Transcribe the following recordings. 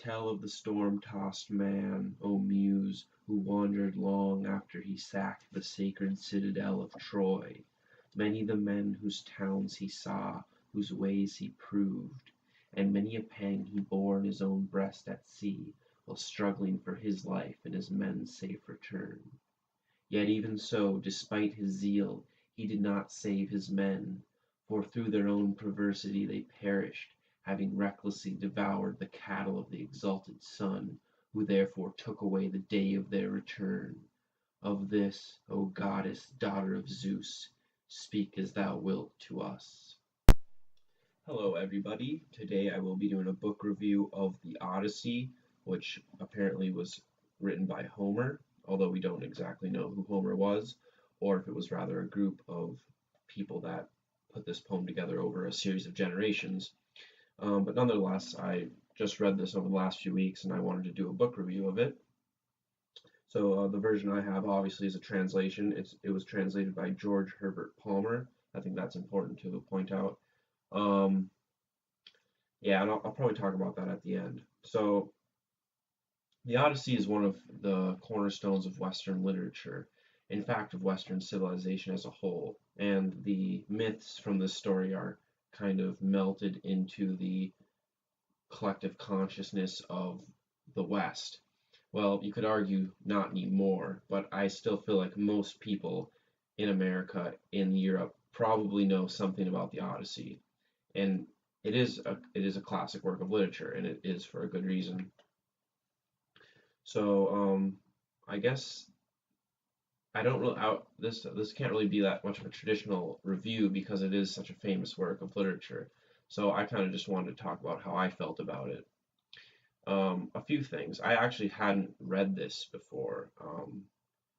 Tell of the storm-tossed man, O Muse, who wandered long after he sacked the sacred citadel of Troy. Many the men whose towns he saw, whose ways he proved, and many a pang he bore in his own breast at sea, while struggling for his life and his men's safe return. Yet even so, despite his zeal, he did not save his men, for through their own perversity they perished, having recklessly devoured the cattle of the exalted sun, who therefore took away the day of their return. Of this, O goddess, daughter of Zeus, speak as thou wilt to us. Hello, everybody. Today I will be doing a book review of the Odyssey, which apparently was written by Homer, although we don't exactly know who Homer was, or if it was rather a group of people that put this poem together over a series of generations. But nonetheless, I just read this over the last few weeks and I wanted to do a book review of it. So the version I have obviously is a translation. It was translated by George Herbert Palmer. I think that's important to point out. Yeah, and I'll probably talk about that at the end. So the Odyssey is one of the cornerstones of Western literature, in fact, of Western civilization as a whole. And the myths from this story are kind of melted into the collective consciousness of the West. Well, you could argue not anymore, but I still feel like most people in America, in Europe, probably know something about the Odyssey. And it is a classic work of literature, and it is for a good reason. So I guess I don't really this can't really be that much of a traditional review because it is such a famous work of literature. So I kind of just wanted to talk about how I felt about it. A few things. I actually hadn't read this before.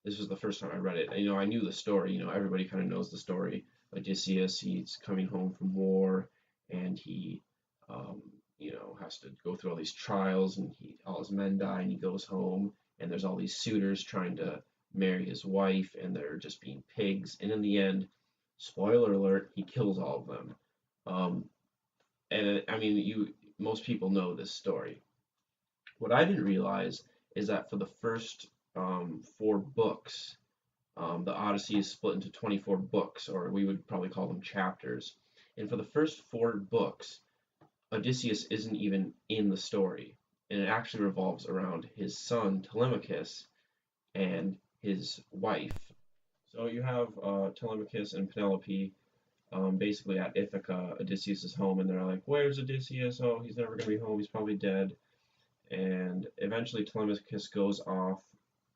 This was the first time I read it. I knew the story. Everybody kind of knows the story. Odysseus, he's coming home from war, and he, has to go through all these trials, and all his men die, and he goes home, and there's all these suitors trying to marry his wife, and they're just being pigs. And in the end, spoiler alert, he kills all of them. And I mean, most people know this story. What I didn't realize is that for the first four books, the Odyssey is split into 24 books, or we would probably call them chapters. And for the first four books, Odysseus isn't even in the story, and it actually revolves around his son Telemachus and his wife. So you have Telemachus and Penelope basically at Ithaca, Odysseus' home, and they're like, "Where's Odysseus? Oh, he's never going to be home. He's probably dead." And eventually Telemachus goes off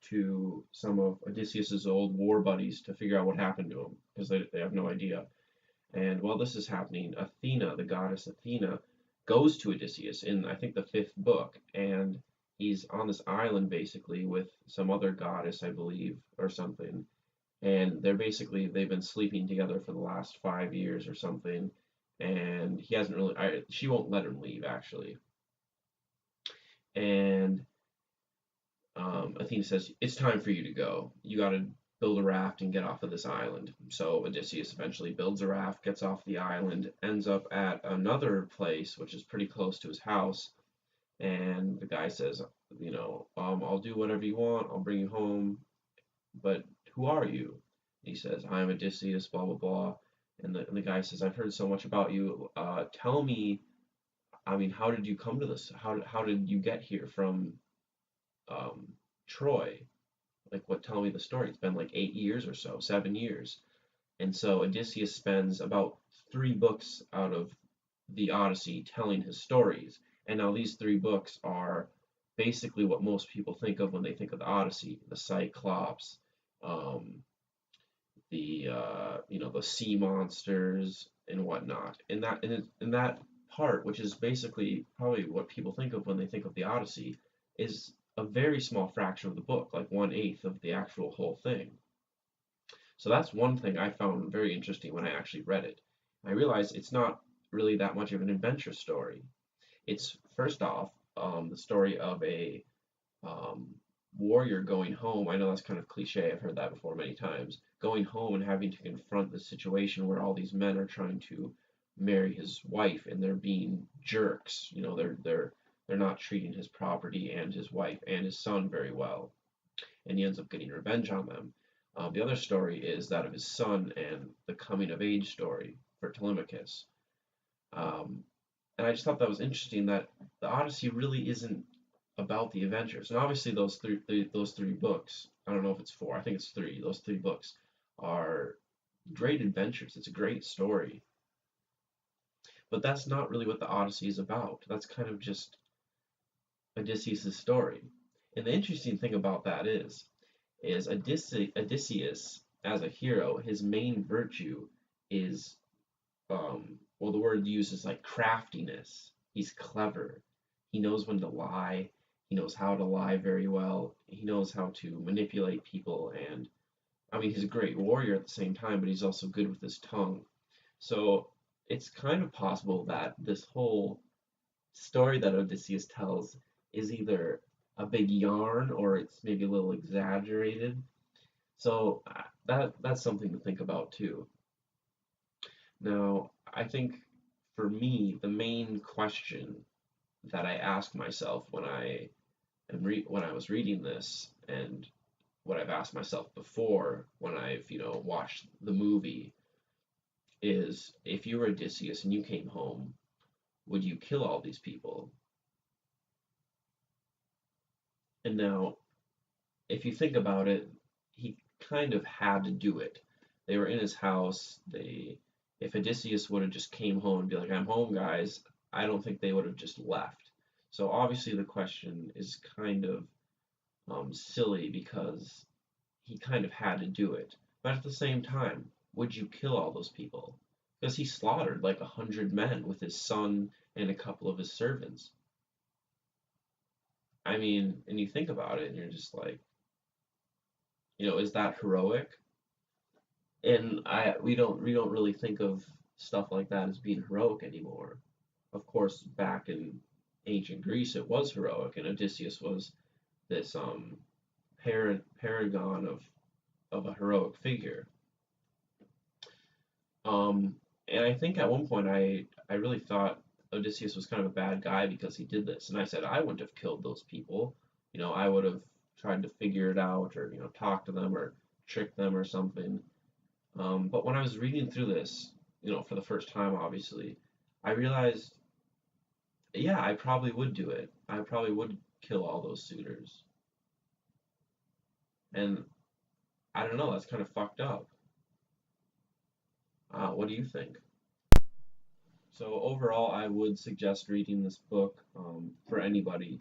to some of Odysseus's old war buddies to figure out what happened to him because they have no idea. And while this is happening, Athena, the goddess Athena, goes to Odysseus in I think the fifth book, and he's on this island basically with some other goddess, I believe, or something. And they've been sleeping together for the last 5 years or something, and he hasn't really. She won't let him leave actually. And Athena says, "It's time for you to go. You got to build a raft and get off of this island." So Odysseus eventually builds a raft, gets off the island, ends up at another place, which is pretty close to his house. And the guy says, "I'll do whatever you want. I'll bring you home. But who are you?" He says, "I'm Odysseus, blah, blah, blah." And the guy says, "I've heard so much about you. Tell me, I mean, how did you come to this? How did you get here from Troy? Tell me the story. It's been like 8 years or so, 7 years." And so Odysseus spends about 3 books out of the Odyssey telling his stories. And now these 3 books are basically what most people think of when they think of the Odyssey: the Cyclops, the sea monsters and whatnot. And that part, which is basically probably what people think of when they think of the Odyssey, is a very small fraction of the book, like 1/8 of the actual whole thing. So that's one thing I found very interesting when I actually read it. I realized it's not really that much of an adventure story. It's first off the story of a warrior going home. I know that's kind of cliche. I've heard that before many times. Going home and having to confront the situation where all these men are trying to marry his wife and they're being jerks. They're they're not treating his property and his wife and his son very well, and he ends up getting revenge on them. The other story is that of his son and the coming of age story for Telemachus. Um, and I just thought that was interesting that the Odyssey really isn't about the adventures. And obviously those three books, I don't know if it's four, I think it's three. Those three books are great adventures. It's a great story. But that's not really what the Odyssey is about. That's kind of just Odysseus' story. And the interesting thing about that is Odysseus as a hero, his main virtue is well, the word used is like craftiness. He's clever. He knows when to lie. He knows how to lie very well. He knows how to manipulate people, and I mean, he's a great warrior at the same time, but he's also good with his tongue. So it's kind of possible that this whole story that Odysseus tells is either a big yarn or it's maybe a little exaggerated. So that's something to think about too. Now, I think for me, the main question that I ask myself when I was reading this, and what I've asked myself before when I've watched the movie, is if you were Odysseus and you came home, would you kill all these people? And now, if you think about it, he kind of had to do it. They were in his house. If Odysseus would have just came home and be like, "I'm home, guys," I don't think they would have just left. So obviously the question is kind of silly because he kind of had to do it. But at the same time, would you kill all those people? Because he slaughtered like 100 men with his son and a couple of his servants. I mean, and you think about it, and you're just like, is that heroic? And we don't really think of stuff like that as being heroic anymore. Of course, back in ancient Greece, it was heroic, and Odysseus was this paragon of a heroic figure. And I think at one point I really thought Odysseus was kind of a bad guy because he did this, and I said I wouldn't have killed those people. I would have tried to figure it out, or talk to them, or trick them, or something. But when I was reading through this, for the first time, obviously, I realized, yeah, I probably would do it. I probably would kill all those suitors. And I don't know, that's kind of fucked up. What do you think? So overall, I would suggest reading this book for anybody.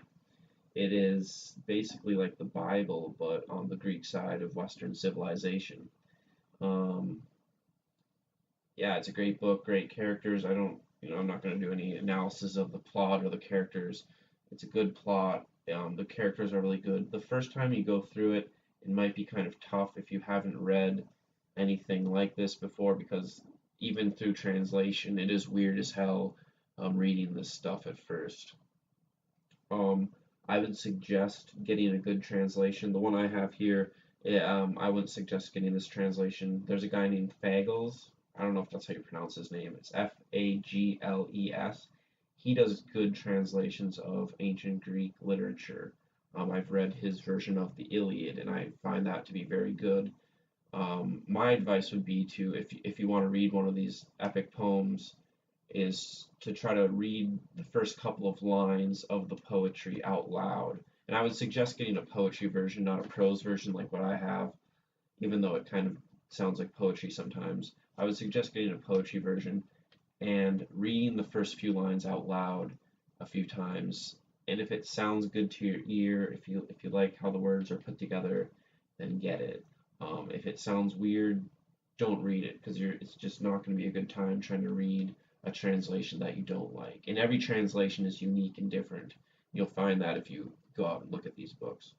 It is basically like the Bible, but on the Greek side of Western civilization. Um, yeah, it's a great book, great characters. I'm not going to do any analysis of the plot or the characters. It's a good plot. The characters are really good. The first time you go through it, it might be kind of tough if you haven't read anything like this before, because even through translation, it is weird as hell reading this stuff at first. Um, I would suggest getting a good translation. The one I have here, I wouldn't suggest getting this translation. There's a guy named Fagles. I don't know if that's how you pronounce his name. It's Fagles. He does good translations of ancient Greek literature. I've read his version of the Iliad, and I find that to be very good. My advice would be to, if you want to read one of these epic poems, is to try to read the first couple of lines of the poetry out loud. And I would suggest getting a poetry version, not a prose version like what I have, even though it kind of sounds like poetry sometimes. I would suggest getting a poetry version and reading the first few lines out loud a few times. And if it sounds good to your ear, if you like how the words are put together, then get it. If it sounds weird, don't read it, because it's just not going to be a good time trying to read a translation that you don't like. And every translation is unique and different. You'll find that if you go out and look at these books.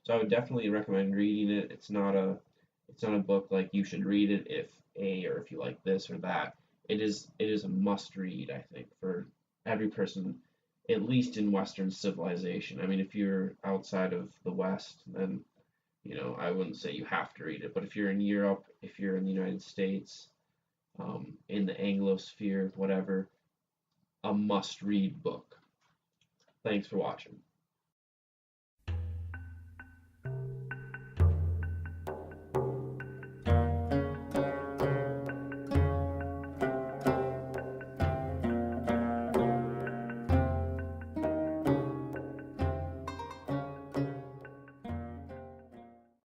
So I would definitely recommend reading it. It's not a book like you should read it or if you like this or that. It is a must read, I think, for every person, at least in Western civilization. I mean, if you're outside of the West, then I wouldn't say you have to read it. But if you're in Europe, if you're in the United States, in the Anglosphere, whatever, a must-read book. Thanks for watching.